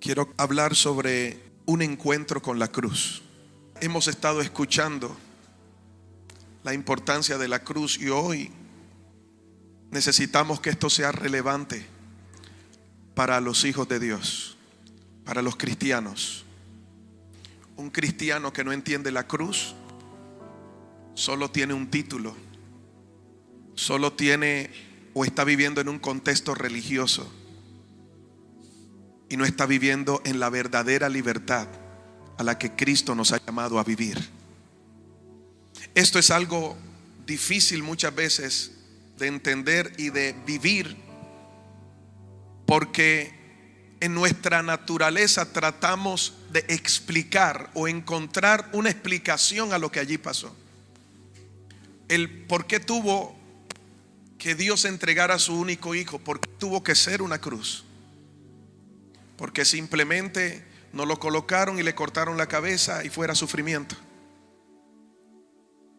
quiero hablar sobre un encuentro con la cruz. Hemos estado escuchando la importancia de la cruz y hoy necesitamos que esto sea relevante para los hijos de Dios, para los cristianos. Un cristiano que no entiende la cruz solo tiene un título, solo tiene o está viviendo en un contexto religioso y no está viviendo en la verdadera libertad a la que Cristo nos ha llamado a vivir. Esto es algo difícil muchas veces de entender y de vivir, porque en nuestra naturaleza tratamos de explicar o encontrar una explicación a lo que allí pasó. El por qué tuvo que Dios entregara a su único hijo, por qué tuvo que ser una cruz. Porque simplemente no lo colocaron y le cortaron la cabeza y fuera sufrimiento.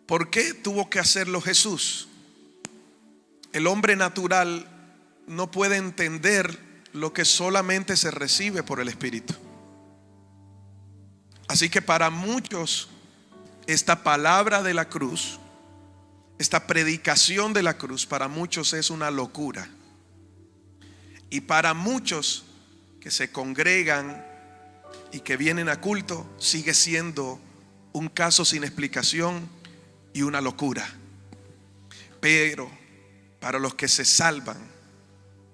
¿Por qué tuvo que hacerlo Jesús? El hombre natural no puede entender lo que solamente se recibe por el Espíritu. Así que para muchos esta palabra de la cruz, esta predicación de la cruz, para muchos es una locura. Y para muchos que se congregan y que vienen a culto, sigue siendo un caso sin explicación y una locura. Pero para los que se salvan,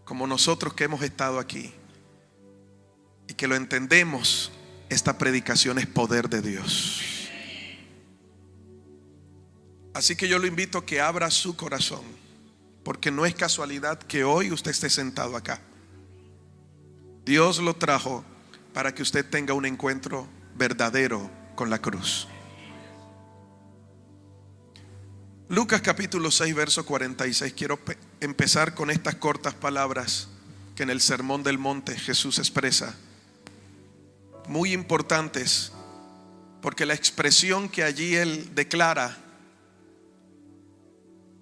como nosotros que hemos estado aquí y que lo entendemos, esta predicación es poder de Dios. Así que yo lo invito a que abra su corazón, porque no es casualidad que hoy usted esté sentado acá. Dios lo trajo para que usted tenga un encuentro verdadero con la cruz. Lucas capítulo 6 verso 46. Quiero empezar con estas cortas palabras que en el Sermón del Monte Jesús expresa, muy importantes, porque la expresión que allí Él declara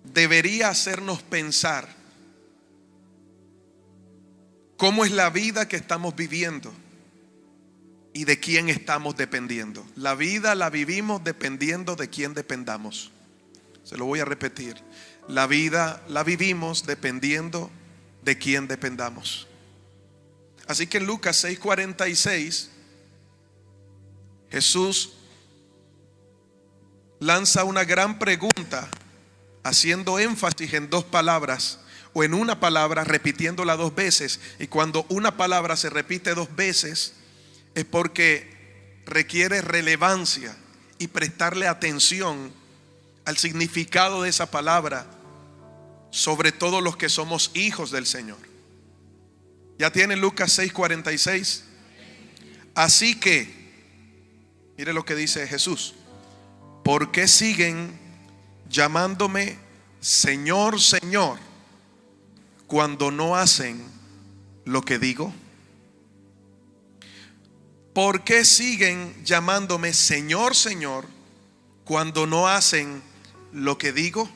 debería hacernos pensar cómo es la vida que estamos viviendo y de quién estamos dependiendo. La vida la vivimos dependiendo de quién dependamos. Se lo voy a repetir. La vida la vivimos dependiendo de quién dependamos. Así que en Lucas 6:46 Jesús lanza una gran pregunta, haciendo énfasis en dos palabras o en una palabra, repitiéndola dos veces. Y cuando una palabra se repite dos veces es porque requiere relevancia y prestarle atención al significado de esa palabra, sobre todo los que somos hijos del Señor. Ya tienen Lucas 6:46. Así que, mire lo que dice Jesús: ¿por qué siguen llamándome Señor, Señor, cuando no hacen lo que digo? ¿Por qué siguen llamándome Señor, Señor, cuando no hacen lo que digo?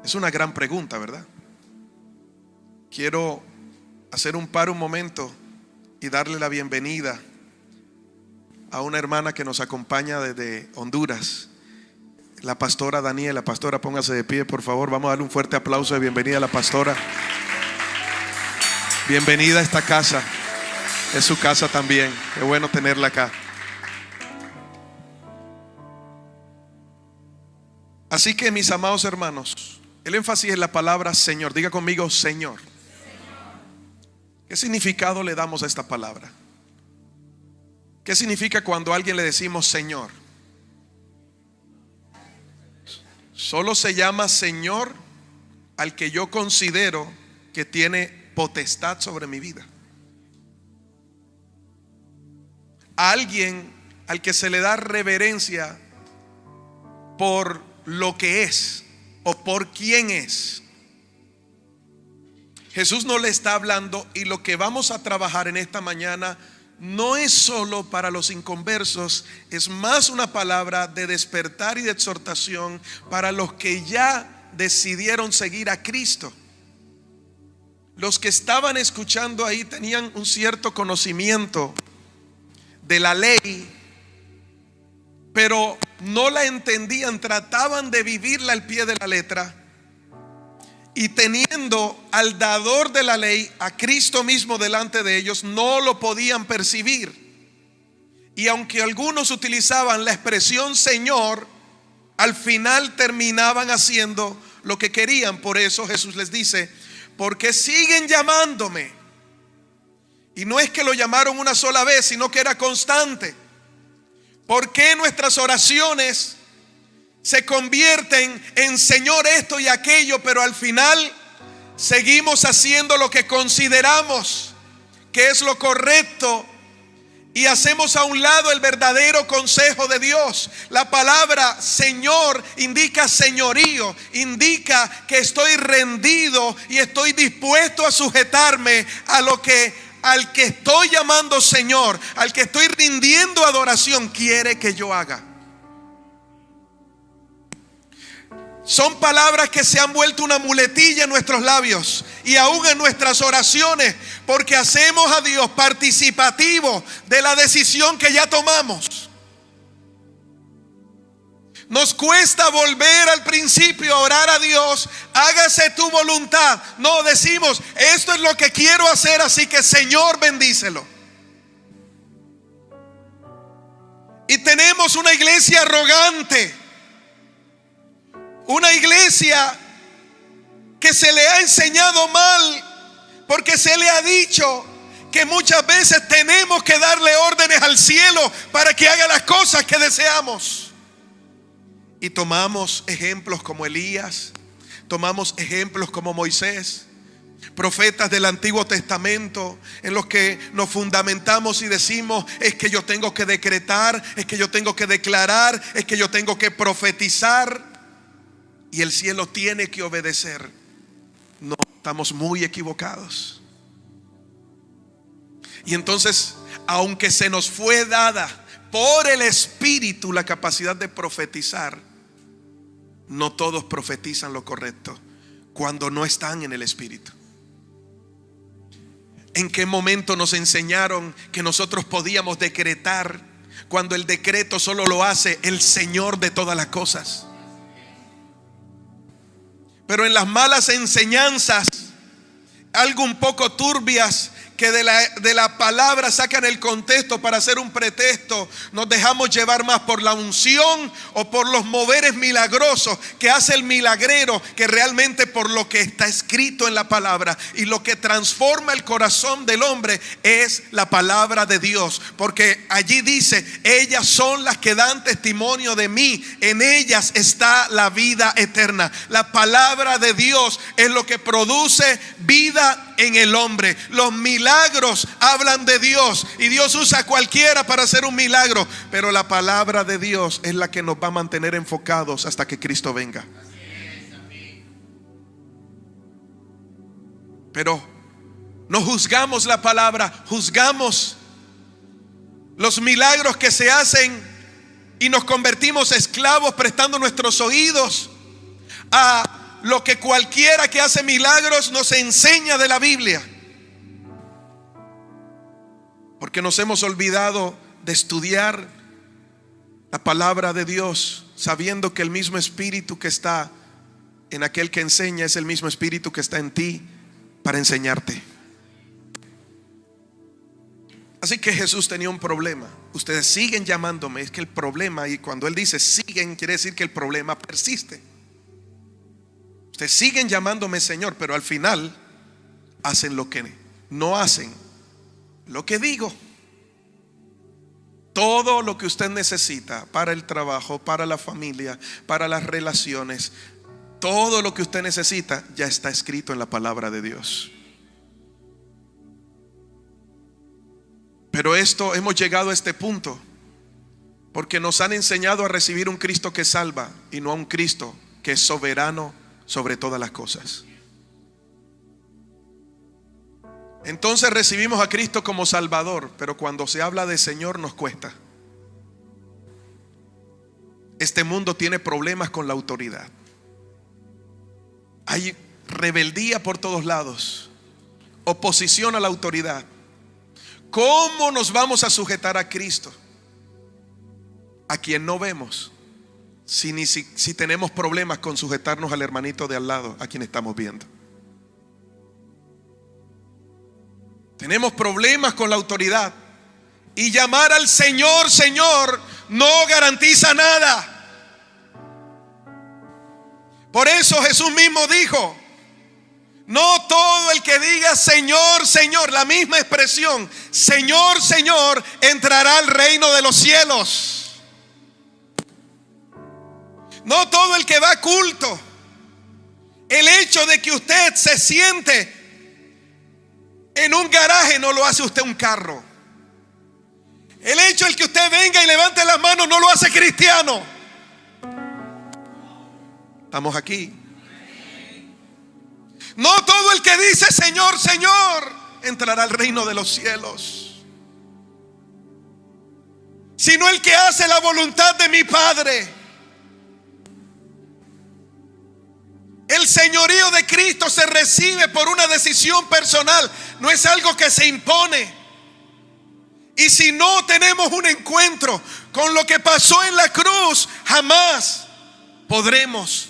Es una gran pregunta, ¿verdad? Quiero hacer un momento y darle la bienvenida a una hermana que nos acompaña desde Honduras, la pastora Daniela. Pastora, póngase de pie, por favor. Vamos a darle un fuerte aplauso de bienvenida a la pastora. Bienvenida a esta casa. Es su casa también. Qué bueno tenerla acá. Así que, mis amados hermanos, el énfasis es la palabra Señor. Diga conmigo, Señor. ¿Qué significado le damos a esta palabra? ¿Qué significa cuando a alguien le decimos Señor? Solo se llama Señor al que yo considero que tiene potestad sobre mi vida. A alguien al que se le da reverencia por lo que es o por quién es. Jesús no le está hablando, y lo que vamos a trabajar en esta mañana no es solo para los inconversos, es más una palabra de despertar y de exhortación para los que ya decidieron seguir a Cristo. Los que estaban escuchando ahí tenían un cierto conocimiento de la ley, pero no la entendían, trataban de vivirla al pie de la letra. Y teniendo al dador de la ley, a Cristo mismo delante de ellos, no lo podían percibir. Y aunque algunos utilizaban la expresión Señor, al final terminaban haciendo lo que querían. Por eso Jesús les dice: ¿por qué siguen llamándome? Y no es que lo llamaron una sola vez, sino que era constante. ¿Por qué nuestras oraciones se convierten en Señor esto y aquello, pero al final seguimos haciendo lo que consideramos que es lo correcto y hacemos a un lado el verdadero consejo de Dios? La palabra Señor indica señorío, indica que estoy rendido y estoy dispuesto a sujetarme a lo que al que estoy llamando Señor, al que estoy rindiendo adoración, quiere que yo haga. Son palabras que se han vuelto una muletilla en nuestros labios y aún en nuestras oraciones, porque hacemos a Dios participativo de la decisión que ya tomamos. Nos cuesta volver al principio a orar a Dios: hágase tu voluntad. No, decimos: esto es lo que quiero hacer, así que Señor, bendícelo. Y tenemos una iglesia arrogante, una iglesia que se le ha enseñado mal, porque se le ha dicho que muchas veces tenemos que darle órdenes al cielo para que haga las cosas que deseamos. Y tomamos ejemplos como Elías, tomamos ejemplos como Moisés, profetas del Antiguo Testamento, en los que nos fundamentamos y decimos: es que yo tengo que decretar, es que yo tengo que declarar, es que yo tengo que profetizar, y el cielo tiene que obedecer. No, estamos muy equivocados. Y entonces, aunque se nos fue dada por el Espíritu la capacidad de profetizar, no todos profetizan lo correcto cuando no están en el Espíritu. ¿En qué momento nos enseñaron que nosotros podíamos decretar cuando el decreto solo lo hace el Señor de todas las cosas? Pero en las malas enseñanzas, algo un poco turbias, que de la palabra sacan el contexto para hacer un pretexto, nos dejamos llevar más por la unción o por los moveres milagrosos que hace el milagrero, que realmente por lo que está escrito en la palabra. Y lo que transforma el corazón del hombre es la palabra de Dios, porque allí dice: ellas son las que dan testimonio de mí, en ellas está la vida eterna. La palabra de Dios es lo que produce vida en el hombre. Los milagros hablan de Dios, y Dios usa a cualquiera para hacer un milagro, pero la palabra de Dios es la que nos va a mantener enfocados hasta que Cristo venga. Pero no juzgamos la palabra, juzgamos los milagros que se hacen y nos convertimos esclavos prestando nuestros oídos a lo que cualquiera que hace milagros nos enseña de la Biblia, porque nos hemos olvidado de estudiar la palabra de Dios, sabiendo que el mismo Espíritu que está en aquel que enseña es el mismo Espíritu que está en ti para enseñarte. Así que Jesús tenía un problema. Ustedes siguen llamándome. Es que el problema, y cuando Él dice siguen, quiere decir que el problema persiste. Ustedes siguen llamándome Señor, pero al final hacen lo que no hacen lo que digo. Todo lo que usted necesita para el trabajo, para la familia, para las relaciones, todo lo que usted necesita ya está escrito en la palabra de Dios. Pero hemos llegado a este punto porque nos han enseñado a recibir un Cristo que salva y no a un Cristo que es soberano sobre todas las cosas. Entonces recibimos a Cristo como Salvador, pero cuando se habla de Señor nos cuesta. Este mundo tiene problemas con la autoridad. Hay rebeldía por todos lados. oposición a la autoridad. ¿Cómo nos vamos a sujetar a Cristo, a quien no vemos, si tenemos problemas con sujetarnos al hermanito de al lado, a quien estamos viendo? Tenemos problemas con la autoridad, y llamar al Señor, Señor, no garantiza nada. Por eso Jesús mismo dijo: no todo el que diga Señor, Señor, la misma expresión, Señor, Señor, entrará al reino de los cielos. No todo el que va a culto. El hecho de que usted se siente en un garaje no lo hace usted un carro. El hecho de que usted venga y levante las manos no lo hace cristiano. ¿Estamos aquí? No todo el que dice Señor, Señor entrará al reino de los cielos, sino el que hace la voluntad de mi Padre. El señorío de Cristo se recibe por una decisión personal, no es algo que se impone. Y si no tenemos un encuentro con lo que pasó en la cruz, jamás podremos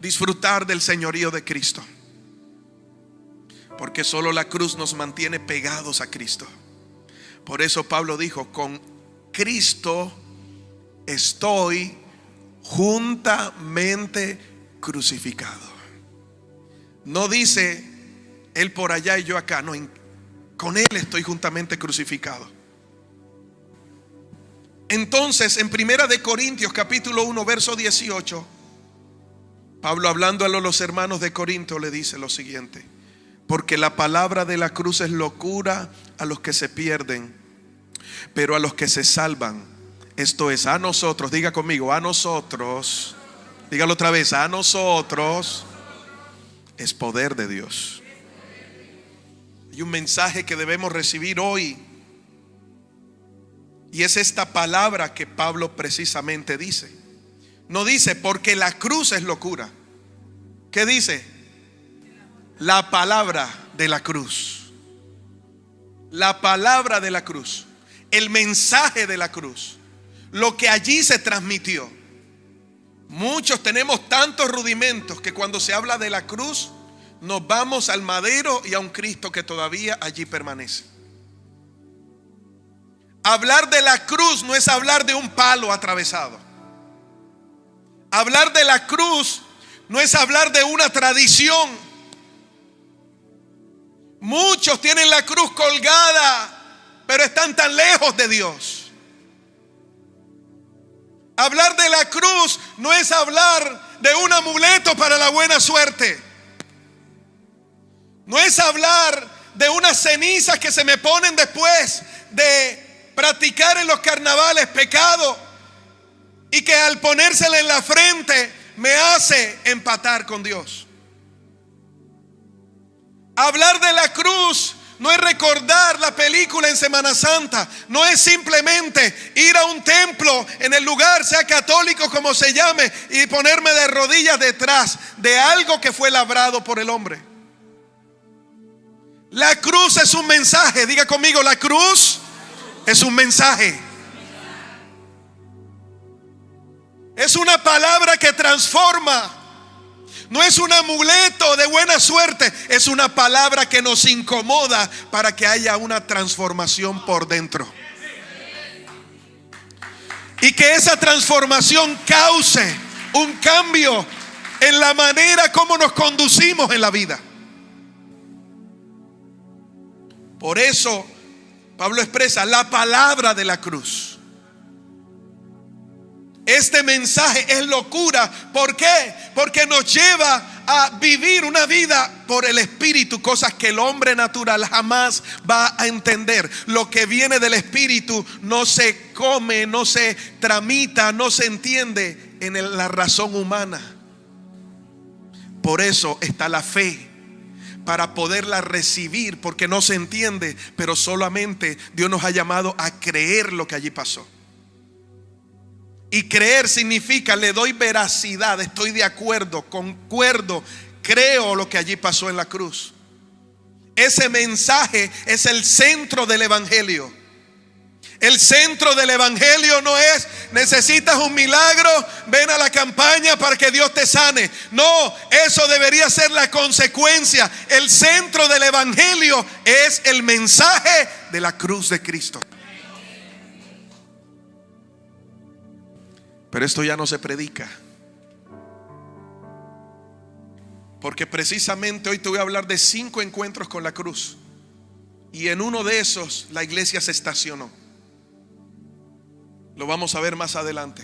disfrutar del señorío de Cristo. Porque solo la cruz nos mantiene pegados a Cristo. Por eso Pablo dijo: con Cristo estoy juntamente crucificado. No dice él por allá y yo acá. No, con él estoy juntamente crucificado. Entonces, en Primera de Corintios capítulo 1 verso 18, Pablo, hablando a los hermanos de Corinto, le dice lo siguiente: porque la palabra de la cruz es locura a los que se pierden, pero a los que se salvan, esto es, a nosotros, diga conmigo, a nosotros, dígalo otra vez, a nosotros, es poder de Dios. Hay un mensaje que debemos recibir hoy, y es esta palabra que Pablo precisamente dice. No dice porque la cruz es locura. ¿Qué dice? La palabra de la cruz. La palabra de la cruz. El mensaje de la cruz. Lo que allí se transmitió. Muchos tenemos tantos rudimentos que cuando se habla de la cruz nos vamos al madero y a un Cristo que todavía allí permanece. Hablar de la cruz no es hablar de un palo atravesado. Hablar de la cruz no es hablar de una tradición. Muchos tienen la cruz colgada, pero están tan lejos de Dios. Hablar de la cruz no es hablar de un amuleto para la buena suerte. No es hablar de unas cenizas que se me ponen después de practicar en los carnavales pecado y que al ponérsela en la frente me hace empatar con Dios. Hablar de la cruz no es recordar la película en Semana Santa. No es simplemente ir a un templo en el lugar, sea católico como se llame, y ponerme de rodillas detrás de algo que fue labrado por el hombre. La cruz es un mensaje. Diga conmigo, la cruz es un mensaje. Es una palabra que transforma. No es un amuleto de buena suerte. Es una palabra que nos incomoda para que haya una transformación por dentro. Y que esa transformación cause un cambio en la manera como nos conducimos en la vida. Por eso Pablo expresa la palabra de la cruz. Este mensaje es locura. ¿Por qué? Porque nos lleva a vivir una vida por el Espíritu, cosas que el hombre natural jamás va a entender. Lo que viene del Espíritu no se come, no se tramita, no se entiende en la razón humana. Por eso está la fe, para poderla recibir, porque no se entiende, pero solamente Dios nos ha llamado a creer lo que allí pasó. Y creer significa le doy veracidad, estoy de acuerdo, concuerdo, creo lo que allí pasó en la cruz. Ese mensaje es el centro del evangelio. El centro del evangelio no es: necesitas un milagro, ven a la campaña para que Dios te sane. No, eso debería ser la consecuencia. El centro del evangelio es el mensaje de la cruz de Cristo. Pero esto ya no se predica, porque precisamente hoy te voy a hablar de 5 encuentros con la cruz. Y en uno de esos la iglesia se estacionó. Lo vamos a ver más adelante.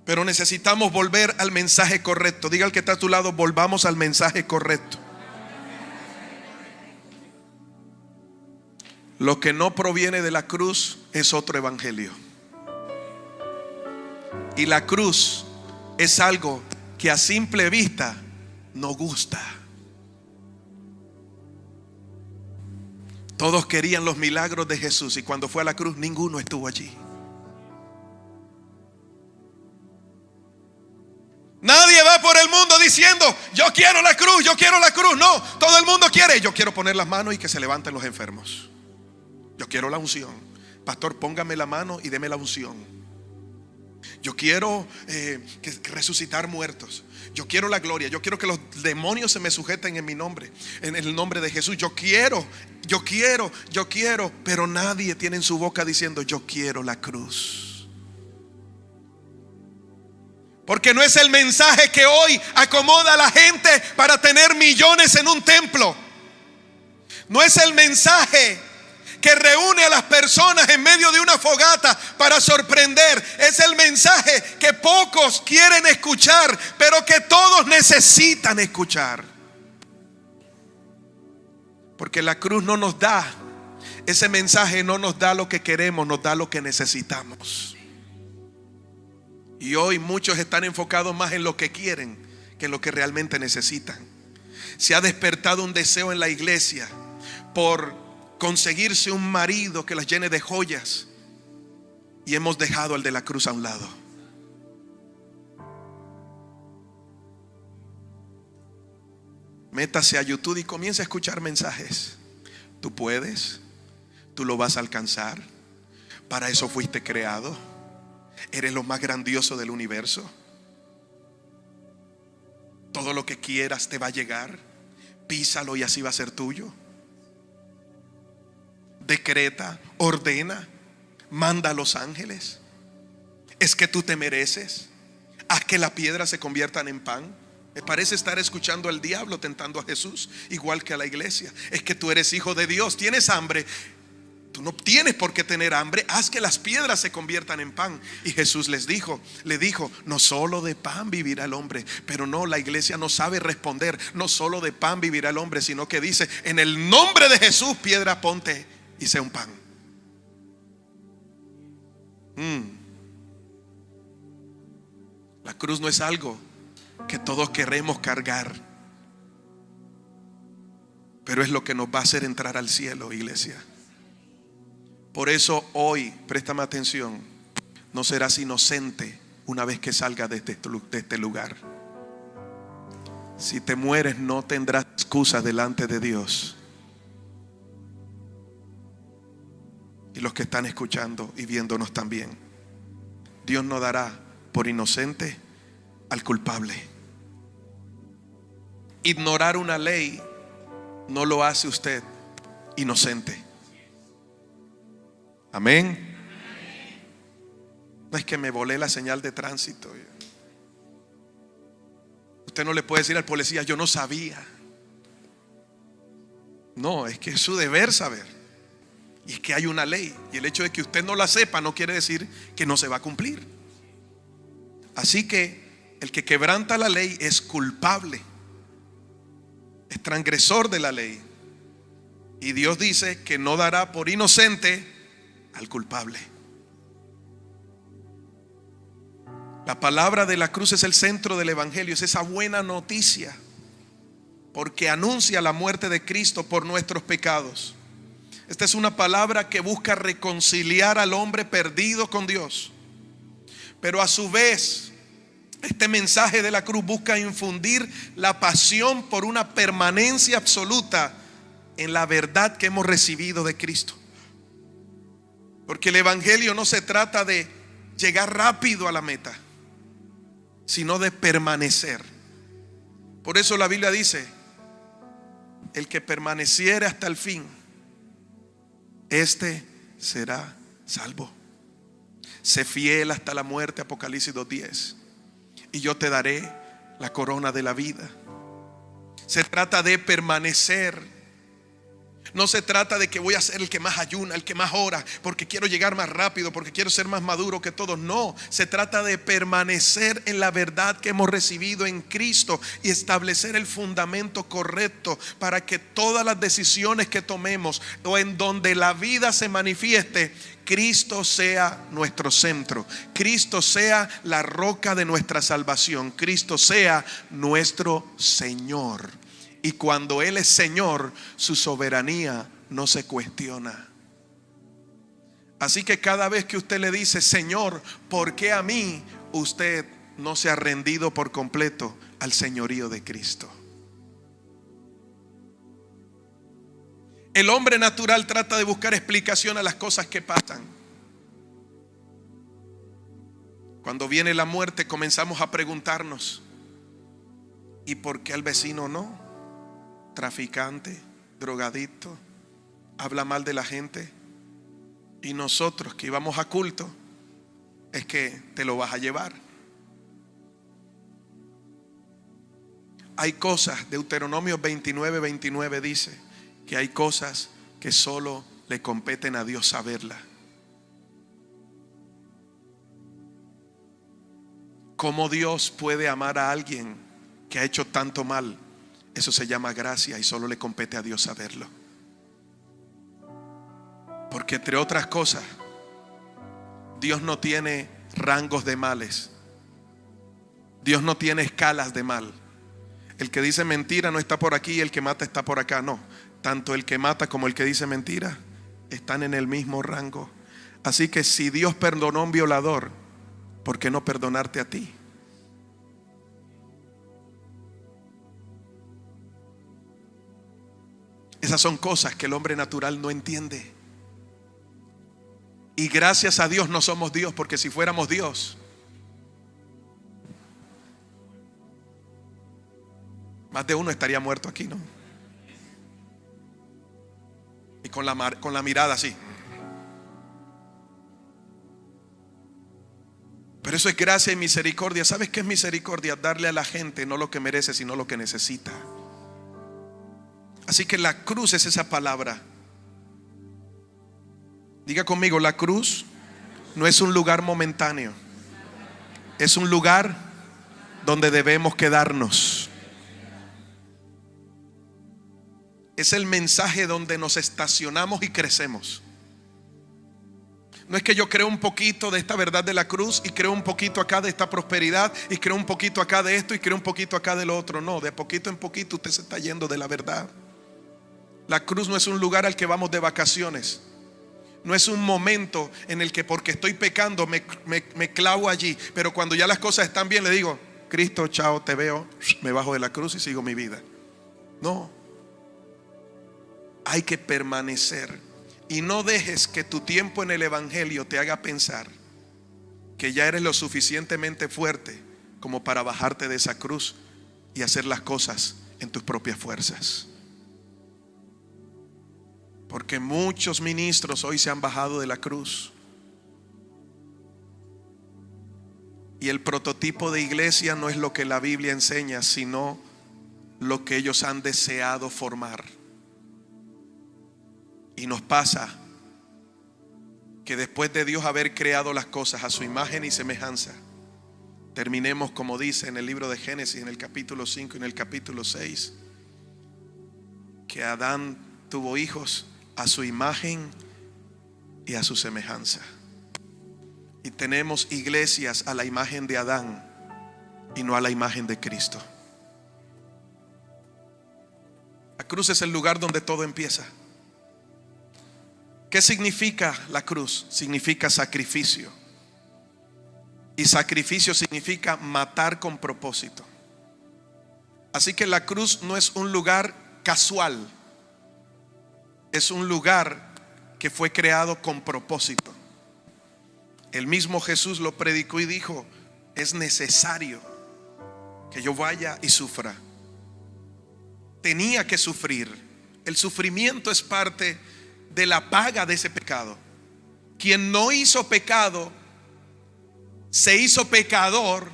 Pero necesitamos volver al mensaje correcto. Diga al que está a tu lado: volvamos al mensaje correcto. Lo que no proviene de la cruz es otro evangelio. Y la cruz es algo que a simple vista no gusta. Todos querían los milagros de Jesús, y cuando fue a la cruz ninguno estuvo allí. Nadie va por el mundo diciendo: yo quiero la cruz, yo quiero la cruz. No, todo el mundo quiere: yo quiero poner las manos y que se levanten los enfermos. Yo quiero la unción. Pastor, póngame la mano y deme la unción. Yo quiero que resucitar muertos. Yo quiero la gloria. Yo quiero que los demonios se me sujeten en mi nombre, en el nombre de Jesús. Yo quiero. Pero nadie tiene en su boca diciendo: yo quiero la cruz. Porque no es el mensaje que hoy acomoda a la gente para tener millones en un templo. No es el mensaje que reúne a las personas en medio de una fogata para sorprender. Es el mensaje que pocos quieren escuchar, pero que todos necesitan escuchar. Porque la cruz no nos da, ese mensaje no nos da lo que queremos, nos da lo que necesitamos. Y hoy muchos están enfocados más en lo que quieren que en lo que realmente necesitan. Se ha despertado un deseo en la iglesia por conseguirse un marido que las llene de joyas, y hemos dejado al de la cruz a un lado. Métase a YouTube y comience a escuchar mensajes. Tú puedes, tú lo vas a alcanzar. Para eso fuiste creado. Eres lo más grandioso del universo. Todo lo que quieras te va a llegar. Písalo y así va a ser tuyo. Decreta, ordena, manda a los ángeles. Es que tú te mereces. Haz que la piedra se conviertan en pan. Me parece estar escuchando al diablo tentando a Jesús, igual que a la iglesia. Es que tú eres hijo de Dios, tienes hambre. Tú no tienes por qué tener hambre. Haz que las piedras se conviertan en pan. Y Jesús le dijo: no solo de pan vivirá el hombre. Pero no, la iglesia no sabe responder. No solo de pan vivirá el hombre, sino que dice: en el nombre de Jesús, piedra ponte y sea un pan. La cruz no es algo que todos queremos cargar, pero es lo que nos va a hacer entrar al cielo, iglesia. Por eso hoy, préstame atención, no serás inocente una vez que salgas de este lugar. Si te mueres, no tendrás excusa delante de Dios. Y los que están escuchando y viéndonos también, Dios no dará por inocente al culpable. Ignorar una ley no lo hace usted inocente. Amén. No es que me volé la señal de tránsito. Usted no le puede decir al policía: yo no sabía. No, es que es su deber saber. Y es que hay una ley, y el hecho de que usted no la sepa no quiere decir que no se va a cumplir. Así que el que quebranta la ley es culpable, es transgresor de la ley. Y Dios dice que no dará por inocente al culpable. La palabra de la cruz es el centro del evangelio, es esa buena noticia, porque anuncia la muerte de Cristo por nuestros pecados. Esta es una palabra que busca reconciliar al hombre perdido con Dios, pero a su vez Este mensaje de la cruz busca infundir la pasión por una permanencia absoluta en la verdad que hemos recibido de Cristo. Porque el evangelio no se trata de llegar rápido a la meta, sino de permanecer. Por eso la Biblia dice: el que permaneciere hasta el fin, este será salvo. Sé fiel hasta la muerte, Apocalipsis 2:10, y yo te daré la corona de la vida. Se trata de permanecer. No se trata de que voy a ser el que más ayuna, el que más ora, porque quiero llegar más rápido, porque quiero ser más maduro que todos. No, se trata de permanecer en la verdad que hemos recibido en Cristo y establecer el fundamento correcto para que todas las decisiones que tomemos o en donde la vida se manifieste, Cristo sea nuestro centro, Cristo sea la roca de nuestra salvación, Cristo sea nuestro Señor. Y cuando Él es Señor, su soberanía no se cuestiona. Así que cada vez que usted le dice: Señor, ¿por qué a mí?, usted no se ha rendido por completo al señorío de Cristo. El hombre natural trata de buscar explicación a las cosas que pasan. Cuando viene la muerte, comenzamos a preguntarnos: ¿y por qué al vecino no? Traficante, drogadicto, habla mal de la gente, y nosotros que íbamos a culto, es que te lo vas a llevar. Hay cosas, Deuteronomio 29:29 dice que hay cosas que solo le competen a Dios saberlas. ¿Cómo Dios puede amar a alguien que ha hecho tanto mal? Eso se llama gracia y solo le compete a Dios saberlo. Porque entre otras cosas, Dios no tiene rangos de males. Dios no tiene escalas de mal. El que dice mentira no está por aquí y el que mata está por acá. No, tanto el que mata como el que dice mentira están en el mismo rango. Así que si Dios perdonó a un violador, ¿por qué no perdonarte a ti? Esas son cosas que el hombre natural no entiende. Y gracias a Dios no somos Dios, porque si fuéramos Dios, más de uno estaría muerto aquí, ¿no? Y con la mirada así. Pero eso es gracia y misericordia. ¿Sabes qué es misericordia? Darle a la gente no lo que merece, sino lo que necesita. Así que la cruz es esa palabra. Diga conmigo: la cruz no es un lugar momentáneo, es un lugar donde debemos quedarnos. Es el mensaje donde nos estacionamos y crecemos. No es que yo creo un poquito de esta verdad de la cruz y creo un poquito acá de esta prosperidad y creo un poquito acá de esto y creo un poquito acá de lo otro. No, de poquito en poquito usted se está yendo de la verdad. La cruz no es un lugar al que vamos de vacaciones. No es un momento en el que porque estoy pecando me clavo allí, pero cuando ya las cosas están bien le digo: Cristo, chao, te veo, me bajo de la cruz y sigo mi vida. No, hay que permanecer. Y no dejes que tu tiempo en el evangelio te haga pensar que ya eres lo suficientemente fuerte como para bajarte de esa cruz y hacer las cosas en tus propias fuerzas. Porque muchos ministros hoy se han bajado de la cruz. Y el prototipo de iglesia no es lo que la Biblia enseña, sino lo que ellos han deseado formar. Y nos pasa que después de Dios haber creado las cosas a su imagen y semejanza, terminemos como dice en el libro de Génesis, en el capítulo 5 y en el capítulo 6, que Adán tuvo hijos a su imagen y a su semejanza. Y tenemos iglesias a la imagen de Adán y no a la imagen de Cristo. La cruz es el lugar donde todo empieza. ¿Qué significa la cruz? Significa sacrificio. Y sacrificio significa matar con propósito. Así que la cruz no es un lugar casual, es un lugar que fue creado con propósito. El mismo Jesús lo predicó y dijo: es necesario que yo vaya y sufra. Tenía que sufrir. El sufrimiento es parte de la paga de ese pecado. Quien no hizo pecado se hizo pecador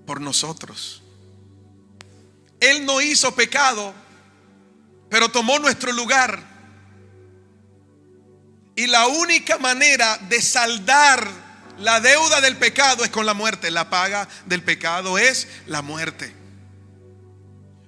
por nosotros. Él no hizo pecado, pero tomó nuestro lugar. Y la única manera de saldar la deuda del pecado es con la muerte. La paga del pecado es la muerte.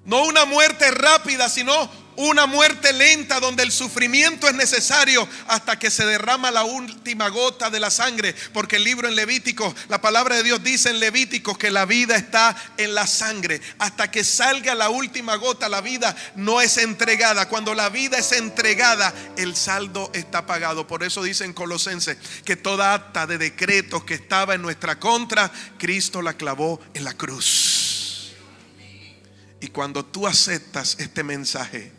No una muerte rápida, sino una muerte lenta, donde el sufrimiento es necesario hasta que se derrama la última gota de la sangre. Porque el libro en Levítico, la palabra de Dios dice en Levítico que la vida está en la sangre. Hasta que salga la última gota, la vida no es entregada. Cuando la vida es entregada, el saldo está pagado. Por eso dice en Colosenses que toda acta de decretos que estaba en nuestra contra, Cristo la clavó en la cruz. Y cuando tú aceptas este mensaje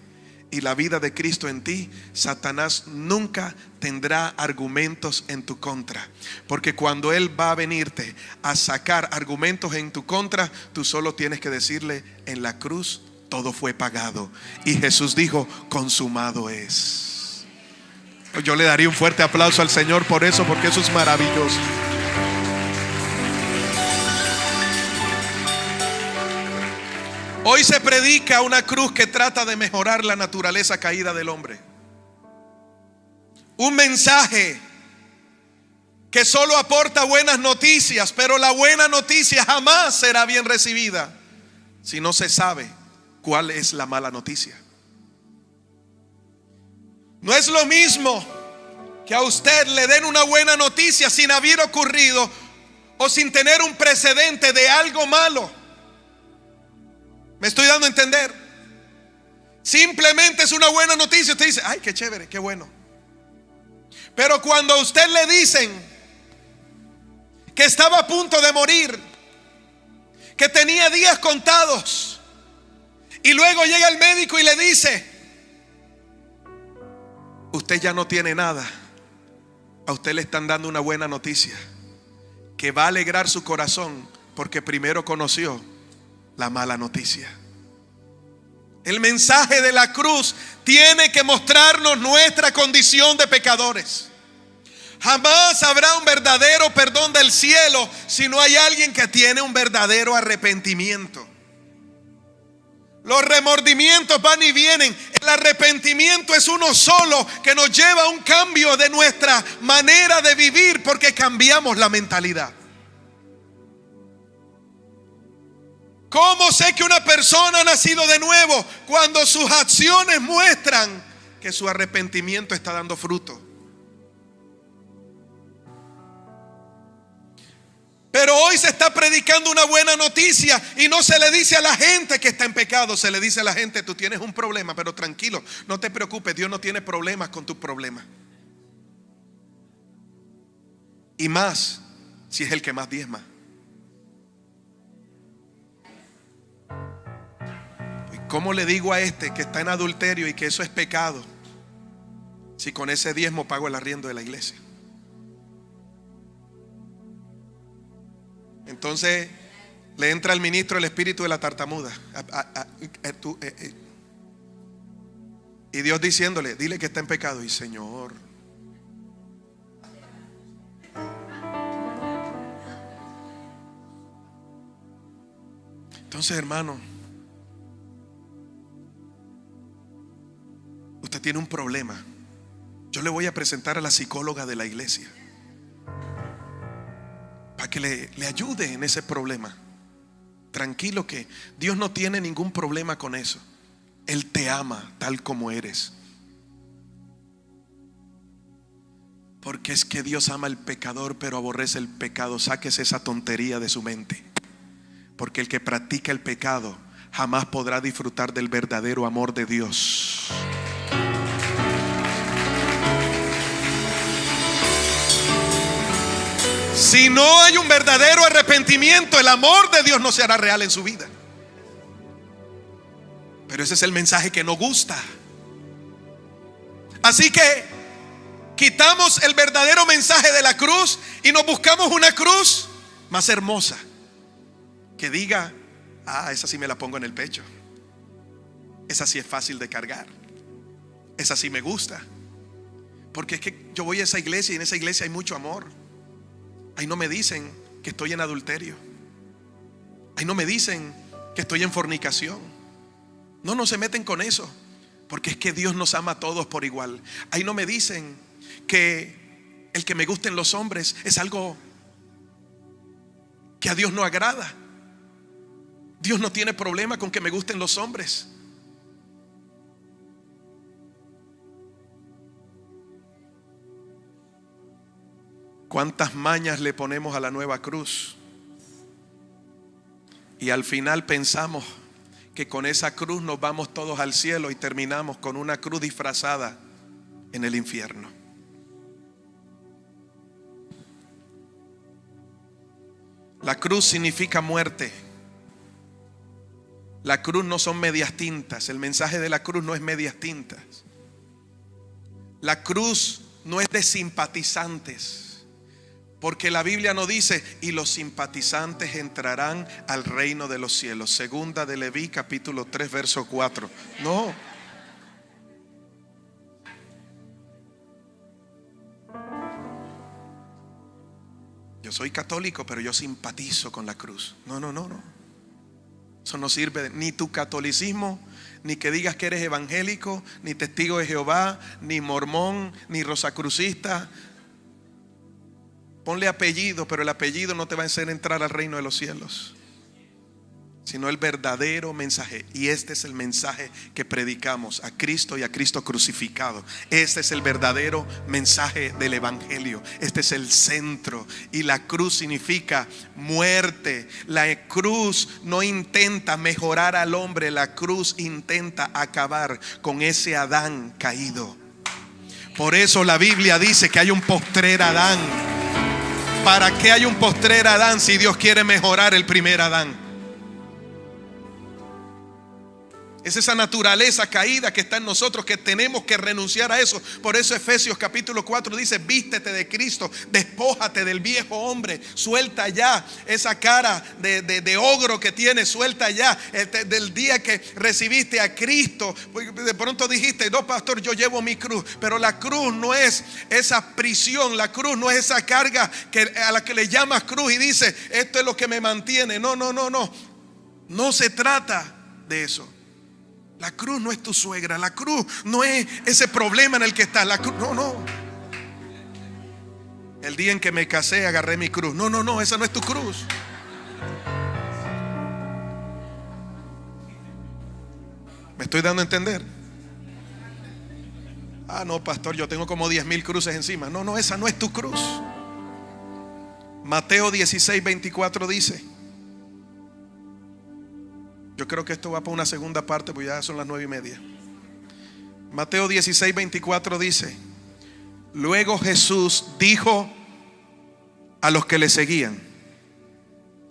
y la vida de Cristo en ti, Satanás nunca tendrá argumentos en tu contra. Porque cuando él va a venirte a sacar argumentos en tu contra, tú solo tienes que decirle: en la cruz todo fue pagado. Y Jesús dijo: consumado es. Yo le daría un fuerte aplauso al Señor por eso, porque eso es maravilloso. Hoy se predica una cruz que trata de mejorar la naturaleza caída del hombre. Un mensaje que solo aporta buenas noticias, pero la buena noticia jamás será bien recibida si no se sabe cuál es la mala noticia. No es lo mismo que a usted le den una buena noticia sin haber ocurrido o sin tener un precedente de algo malo. ¿Me estoy dando a entender? Simplemente es una buena noticia. Usted dice: ay, qué chévere, qué bueno. Pero cuando a usted le dicen que estaba a punto de morir, que tenía días contados, y luego llega el médico y le dice: usted ya no tiene nada, a usted le están dando una buena noticia que va a alegrar su corazón, porque primero conoció la mala noticia. El mensaje de la cruz tiene que mostrarnos nuestra condición de pecadores. Jamás habrá un verdadero perdón del cielo si no hay alguien que tiene un verdadero arrepentimiento. Los remordimientos van y vienen. El arrepentimiento es uno solo, que nos lleva a un cambio de nuestra manera de vivir, porque cambiamos la mentalidad. ¿Cómo sé que una persona ha nacido de nuevo? Cuando sus acciones muestran que su arrepentimiento está dando fruto. Pero hoy se está predicando una buena noticia y no se le dice a la gente que está en pecado. Se le dice a la gente: tú tienes un problema, pero tranquilo, no te preocupes, Dios no tiene problemas con tus problemas. Y más si es el que más diezma. ¿Cómo le digo a este que está en adulterio y que eso es pecado, si con ese diezmo pago el arriendo de la iglesia? Entonces le entra al ministro el espíritu de la tartamuda. Y Dios diciéndole: dile que está en pecado. Y Señor, entonces, hermano, usted tiene un problema. Yo le voy a presentar a la psicóloga de la iglesia para que le ayude en ese problema. Tranquilo, que Dios no tiene ningún problema con eso. Él te ama tal como eres. Porque es que Dios ama al pecador, pero aborrece el pecado. Sáquese esa tontería de su mente. Porque el que practica el pecado jamás podrá disfrutar del verdadero amor de Dios. Si no hay un verdadero arrepentimiento, el amor de Dios no se hará real en su vida. Pero ese es el mensaje que nos gusta. Así que quitamos el verdadero mensaje de la cruz y nos buscamos una cruz más hermosa, que diga: ah, esa sí me la pongo en el pecho, esa sí es fácil de cargar, esa sí me gusta. Porque es que yo voy a esa iglesia y en esa iglesia hay mucho amor. Ahí no me dicen que estoy en adulterio. Ahí no me dicen que estoy en fornicación. No se meten con eso, porque es que Dios nos ama a todos por igual. Ahí no me dicen que el que me gusten los hombres es algo que a Dios no agrada. Dios no tiene problema con que me gusten los hombres. ¿Cuántas mañas le ponemos a la nueva cruz? Y al final pensamos que con esa cruz nos vamos todos al cielo y terminamos con una cruz disfrazada en el infierno. La cruz significa muerte. La cruz no son medias tintas. El mensaje de la cruz no es medias tintas. La cruz no es de simpatizantes. Porque la Biblia no dice: y los simpatizantes entrarán al reino de los cielos. Segunda de Leví, capítulo 3, verso 4. No. Yo soy católico, pero yo simpatizo con la cruz. No. Eso no sirve, ni tu catolicismo, ni que digas que eres evangélico, ni testigo de Jehová, ni mormón, ni rosacrucista. Ponle apellido, pero el apellido no te va a hacer entrar al reino de los cielos, sino el verdadero mensaje. Y este es el mensaje que predicamos: a Cristo y a Cristo crucificado. Este es el verdadero mensaje del evangelio. Este es el centro. Y la cruz significa muerte. La cruz no intenta mejorar al hombre. La cruz intenta acabar con ese Adán caído. Por eso la Biblia dice que hay un postrer Adán. ¿Para qué hay un postrer Adán si Dios quiere mejorar el primer Adán? Es esa naturaleza caída que está en nosotros, que tenemos que renunciar a eso. Por eso Efesios capítulo 4 dice: vístete de Cristo, despójate del viejo hombre, suelta ya esa cara de ogro que tienes, suelta ya del día que recibiste a Cristo. De pronto dijiste: no, pastor, yo llevo mi cruz. Pero la cruz no es esa prisión, la cruz no es esa carga a la que le llamas cruz y dice: esto es lo que me mantiene. No se trata de eso. La cruz no es tu suegra. La cruz no es ese problema en el que estás. La cruz, no. El día en que me casé agarré mi cruz. No, esa no es tu cruz. ¿Me estoy dando a entender? Ah, no, pastor, yo tengo como 10,000 cruces encima. No, esa no es tu cruz. Mateo 16:24 dice, yo creo que esto va para una segunda parte, pues ya son las 9:30. Mateo 16:24 dice: luego Jesús dijo a los que le seguían.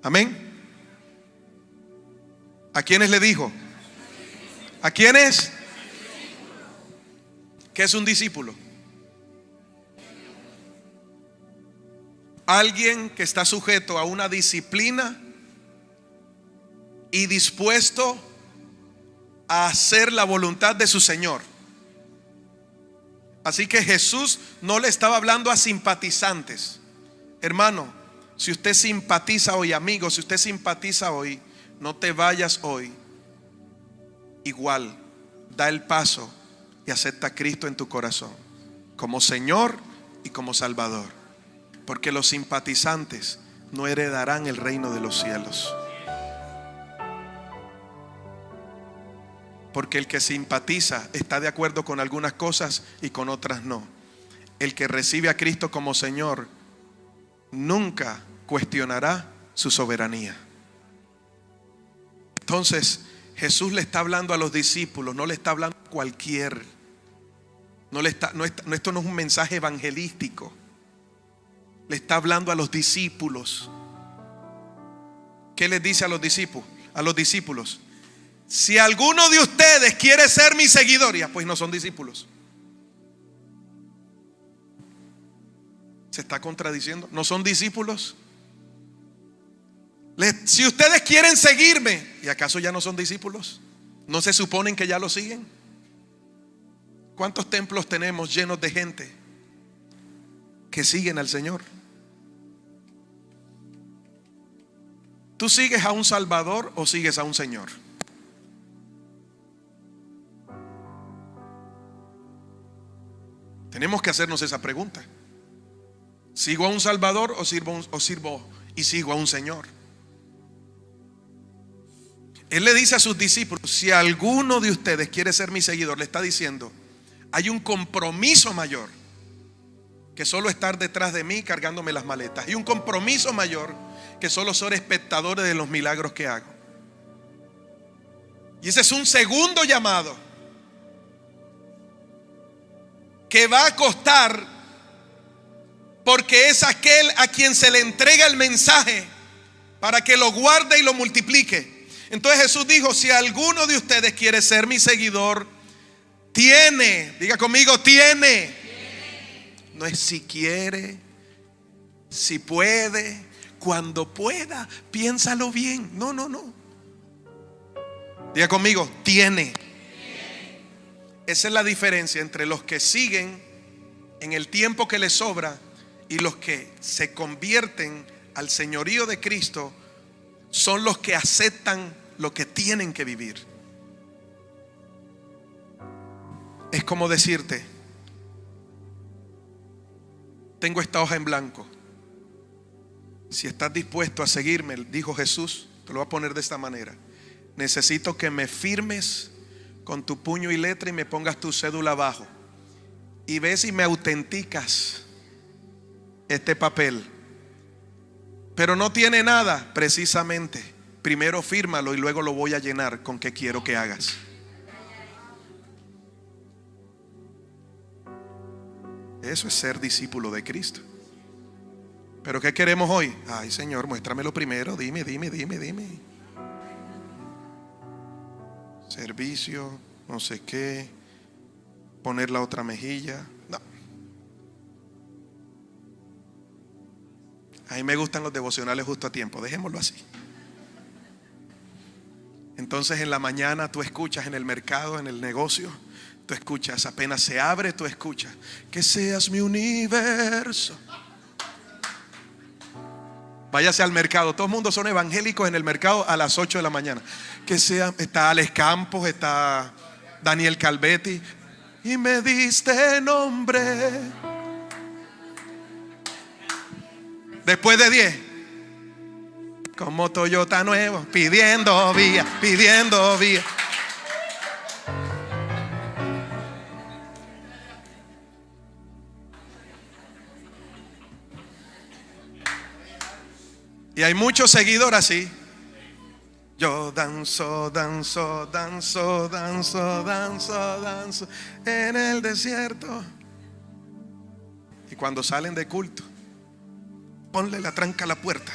Amén. ¿A quiénes le dijo? ¿A quiénes? ¿Qué es un discípulo? Alguien que está sujeto a una disciplina y dispuesto a hacer la voluntad de su Señor. Así que Jesús no le estaba hablando a simpatizantes. Hermano, si usted simpatiza hoy, amigo, si usted simpatiza hoy, no te vayas hoy. Igual, da el paso y acepta a Cristo en tu corazón como Señor y como Salvador. Porque los simpatizantes no heredarán el reino de los cielos. Porque el que simpatiza está de acuerdo con algunas cosas y con otras no. El que recibe a Cristo como Señor nunca cuestionará su soberanía. Entonces Jesús le está hablando a los discípulos, no le está hablando a cualquier. Esto no es un mensaje evangelístico. Le está hablando a los discípulos. ¿Qué les dice a los discípulos? A los discípulos: si alguno de ustedes quiere ser mi seguidor, ya pues no son discípulos. Se está contradiciendo. ¿No son discípulos? Si ustedes quieren seguirme, ¿y acaso ya no son discípulos? ¿No se suponen que ya lo siguen? ¿Cuántos templos tenemos llenos de gente que siguen al Señor? ¿Tú sigues a un Salvador o sigues a un Señor? Tenemos que hacernos esa pregunta. ¿Sigo a un Salvador o sirvo y sigo a un Señor? Él le dice a sus discípulos: si alguno de ustedes quiere ser mi seguidor, le está diciendo, hay un compromiso mayor que solo estar detrás de mí cargándome las maletas. Hay un compromiso mayor que solo ser espectadores de los milagros que hago. Y ese es un segundo llamado que va a costar, porque es aquel a quien se le entrega el mensaje para que lo guarde y lo multiplique. Entonces Jesús dijo: si alguno de ustedes quiere ser mi seguidor, diga conmigo, tiene. No es si quiere, si puede, cuando pueda, piénsalo bien. No. Diga conmigo, tiene. Esa es la diferencia entre los que siguen en el tiempo que les sobra y los que se convierten al señorío de Cristo. Son los que aceptan lo que tienen que vivir. Es como decirte: tengo esta hoja en blanco. Si estás dispuesto a seguirme, dijo Jesús, te lo voy a poner de esta manera: necesito que me firmes con tu puño y letra y me pongas tu cédula abajo, y ves si me autenticas este papel. Pero no tiene nada, precisamente, primero fírmalo y luego lo voy a llenar con qué quiero que hagas. Eso es ser discípulo de Cristo. Pero ¿qué queremos hoy? Ay, Señor, muéstramelo primero. Dime. Servicio, no sé qué, poner la otra mejilla. No. A mí me gustan los devocionales justo a tiempo. Dejémoslo así. Entonces en la mañana tú escuchas, en el mercado, en el negocio, tú escuchas, apenas se abre, tú escuchas: que seas mi universo. Váyase al mercado, todo el mundo son evangélicos en el mercado a las 8 de la mañana. Que sea, está Alex Campos, está Daniel Calvetti. Y me diste nombre. Después de 10, como Toyota nuevo, pidiendo vía. Y hay muchos seguidores así. Yo danzo en el desierto. Y cuando salen de culto, ponle la tranca a la puerta.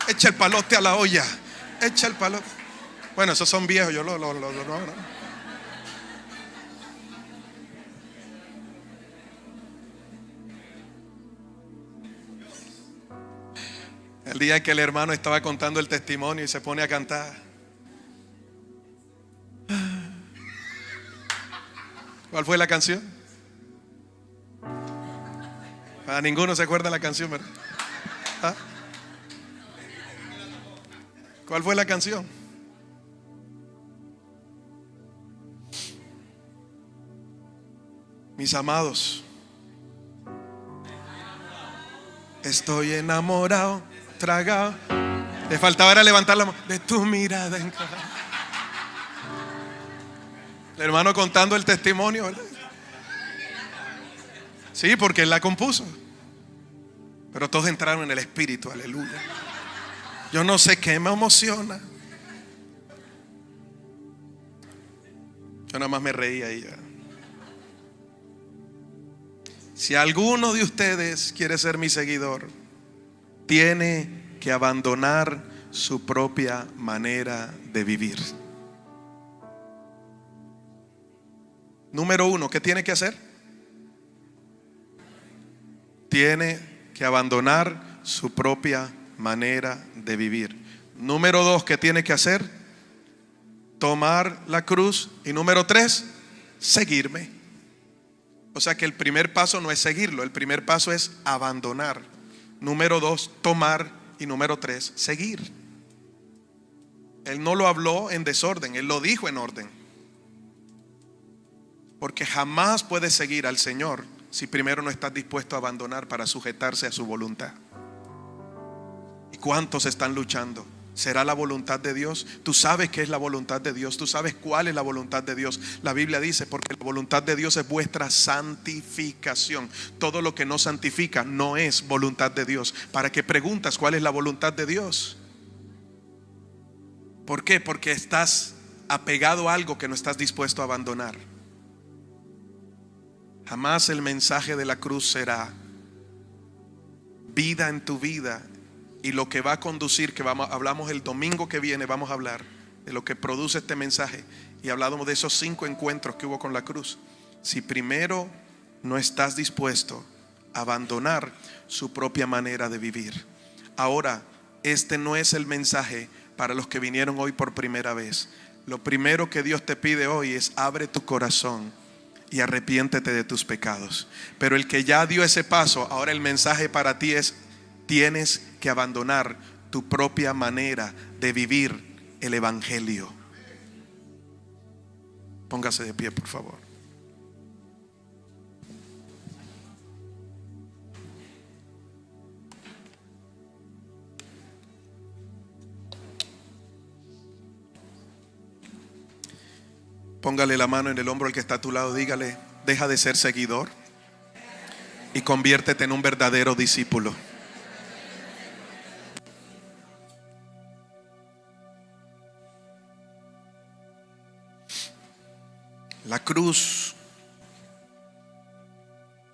Echa el palote a la olla. Bueno, esos son viejos, yo no. El día que el hermano estaba contando el testimonio y se pone a cantar. ¿Cuál fue la canción? A ninguno se acuerda la canción, ¿verdad? ¿Ah? ¿Cuál fue la canción? Mis amados, estoy enamorado, tragado. Le faltaba era levantar la mano. De tu mirada en cada. El hermano contando el testimonio, ¿verdad? Sí, porque él la compuso. Pero todos entraron en el espíritu, aleluya. Yo no sé qué me emociona. Yo nada más me reía y ya. Si alguno de ustedes quiere ser mi seguidor, tiene que abandonar su propia manera de vivir. Número uno, ¿qué tiene que hacer? Tiene que abandonar su propia manera de vivir. Número dos, ¿qué tiene que hacer? Tomar la cruz. Y número tres, seguirme. O sea que el primer paso no es seguirlo, el primer paso es abandonar. Número dos, tomar. Y número tres, seguir. Él no lo habló en desorden, Él lo dijo en orden. Porque jamás puedes seguir al Señor si primero no estás dispuesto a abandonar para sujetarse a su voluntad. ¿Y cuántos están luchando? ¿Será la voluntad de Dios? Tú sabes qué es la voluntad de Dios. Tú sabes cuál es la voluntad de Dios. La Biblia dice, porque la voluntad de Dios es vuestra santificación. Todo lo que no santifica no es voluntad de Dios. ¿Para qué preguntas cuál es la voluntad de Dios? ¿Por qué? Porque estás apegado a algo que no estás dispuesto a abandonar. Jamás el mensaje de la cruz será vida en tu vida. Y lo que va a conducir, que hablamos el domingo que viene, vamos a hablar de lo que produce este mensaje. Y hablamos de esos 5 encuentros que hubo con la cruz. Si primero no estás dispuesto a abandonar su propia manera de vivir. Ahora, este no es el mensaje para los que vinieron hoy por primera vez. Lo primero que Dios te pide hoy es abre tu corazón y arrepiéntete de tus pecados. Pero el que ya dio ese paso, ahora el mensaje para ti es: tienes que abandonar tu propia manera de vivir el evangelio. Póngase de pie, por favor. Póngale la mano en el hombro al que está a tu lado. Dígale: deja de ser seguidor y conviértete en un verdadero discípulo. La cruz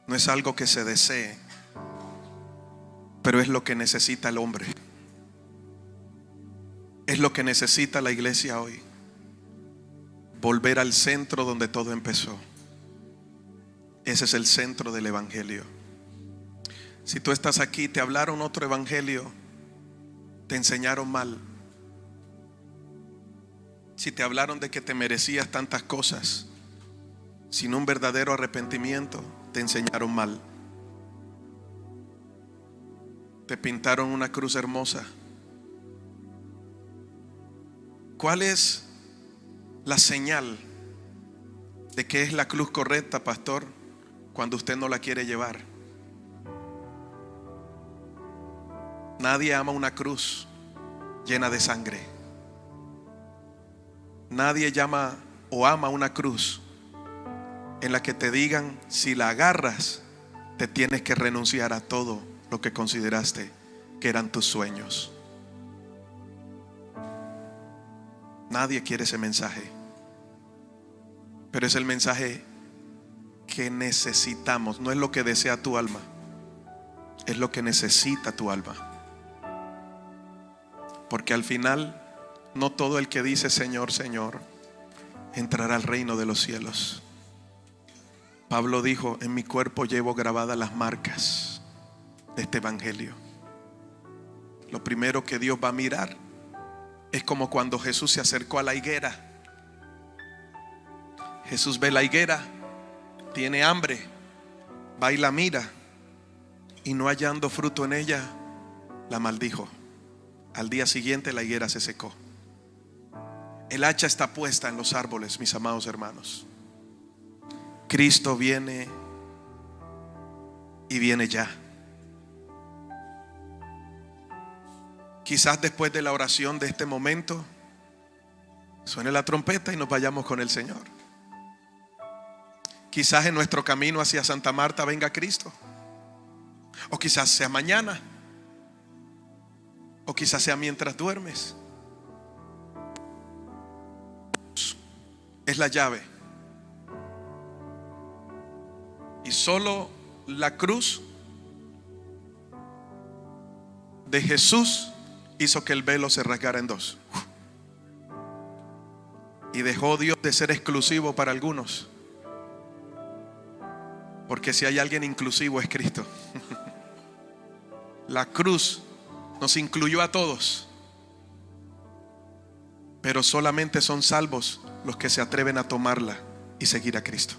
no es algo que se desee, pero es lo que necesita el hombre. Es lo que necesita la iglesia hoy. Volver al centro donde todo empezó. Ese es el centro del evangelio. Si tú estás aquí, te hablaron otro evangelio, te enseñaron mal. Si te hablaron de que te merecías tantas cosas, sin un verdadero arrepentimiento, te enseñaron mal. Te pintaron una cruz hermosa. ¿Cuál es la señal de que es la cruz correcta, pastor, cuando usted no la quiere llevar? Nadie ama una cruz llena de sangre. Nadie llama o ama una cruz en la que te digan: si la agarras, te tienes que renunciar a todo lo que consideraste que eran tus sueños. Nadie quiere ese mensaje, pero es el mensaje que necesitamos. No es lo que desea tu alma, es lo que necesita tu alma. Porque al final, no todo el que dice Señor, Señor, entrará al reino de los cielos. Pablo dijo: en mi cuerpo llevo grabadas las marcas de este evangelio. Lo primero que Dios va a mirar es como cuando Jesús se acercó a la higuera. Jesús ve la higuera, tiene hambre, va y la mira, y no hallando fruto en ella, la maldijo. Al día siguiente la higuera se secó. El hacha está puesta en los árboles, mis amados hermanos. Cristo viene, y viene ya. Quizás después de la oración de este momento suene la trompeta y nos vayamos con el Señor. Quizás en nuestro camino hacia Santa Marta venga Cristo. O quizás sea mañana. O quizás sea mientras duermes. Es la llave. Y solo La cruz de Jesús hizo que el velo se rasgara en dos. Y dejó Dios de ser exclusivo para algunos. Porque si hay alguien inclusivo es Cristo. La cruz nos incluyó a todos. Pero solamente son salvos los que se atreven a tomarla y seguir a Cristo.